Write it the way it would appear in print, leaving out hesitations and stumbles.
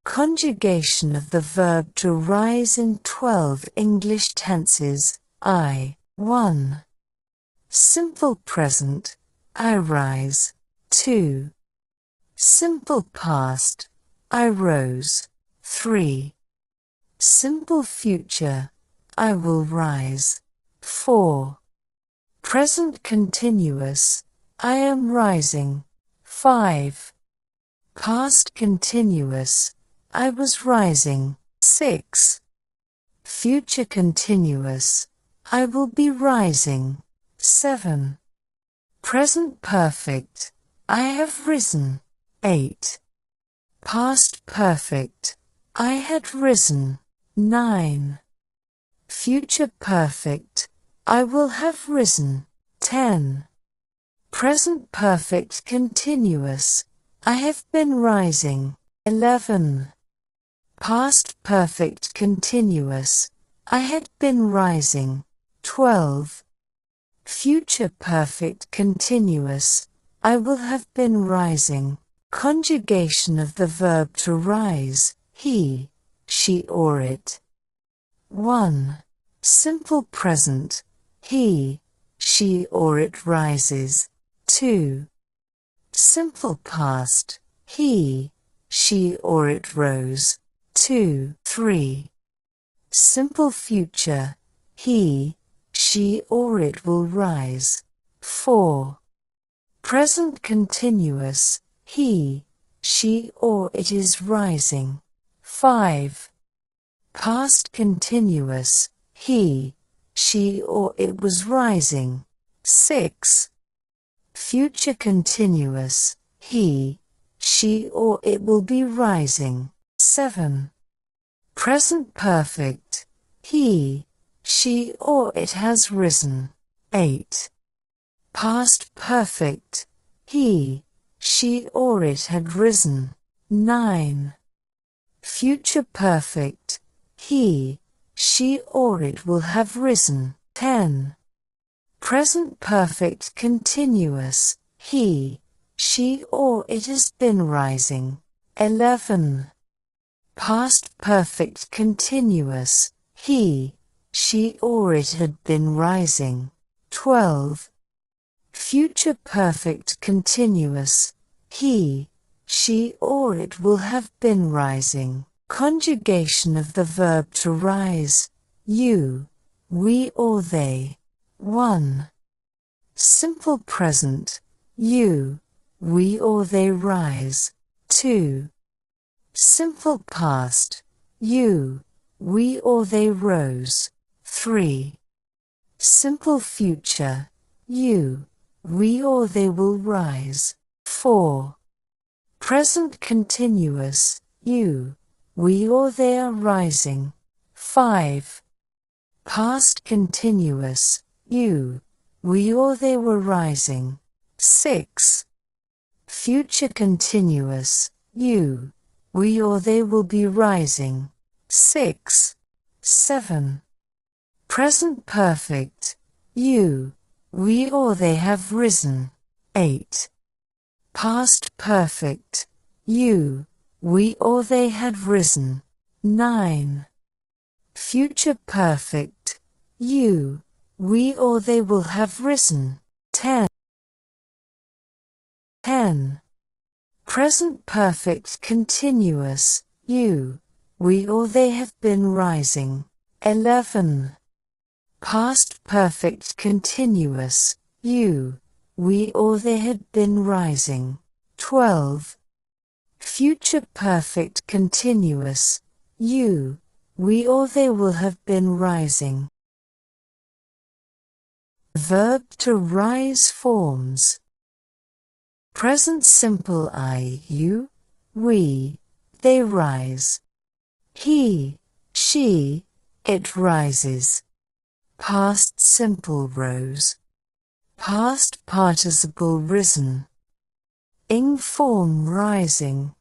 Conjugation of the verb to rise in 12 English tenses. 1. Simple present, I rise. 2. Simple past, I rose. 3. Simple future, I will rise. 4. Present continuous, I am rising. 5. Past continuous, I was rising. 6. Future continuous, I will be rising. 7. Present perfect, I have risen. 8. Past perfect, I had risen. 9. Future perfect, I will have risen. 10. Present perfect continuous, I have been rising. 11. Past perfect continuous, I had been rising. 12. Future perfect continuous, I will have been rising. Conjugation of the verb to rise, he, she or it. 1. Simple present, he, she or it rises. 2. Simple past, he, she or it rose. 2. 3. Simple future, he, she or it will rise. 4. Present continuous, he, she or it is rising. 5. Past continuous, he, she or it was rising. 6. Future continuous, he, she or it will be rising. 7. Present perfect, he, she or it has risen. 8. Past perfect, he, she or it had risen. 9. Future perfect, he, she or it will have risen. 10. Present perfect continuous, he, she or it has been rising. 11. Past perfect continuous, he, she or it had been rising. 12. Future perfect continuous, he, she or it will have been rising. Conjugation of the verb to rise, you, we or they. 1. Simple present, you, we or they rise. 2. Simple past, you, we or they rose. 3. Simple future, you, we or they will rise. 4. Present continuous, you, we or they are rising. 5. Past continuous, you, we or they were rising. 6. Future continuous, you, we or they will be rising. 6. 7. Present perfect, you, we or they have risen. 8. Past perfect, you, we or they had risen. 9. Future perfect, you, we or they will have risen. 10. Present perfect continuous, you, we or they have been rising. 11. Past perfect continuous, you, we or they had been rising. 12. Future perfect continuous, you, we or they will have been rising. Verb to rise forms. Present simple I, you, we, they rise. He, she, it rises. Past simple rose. Past participle risen. Ing form rising.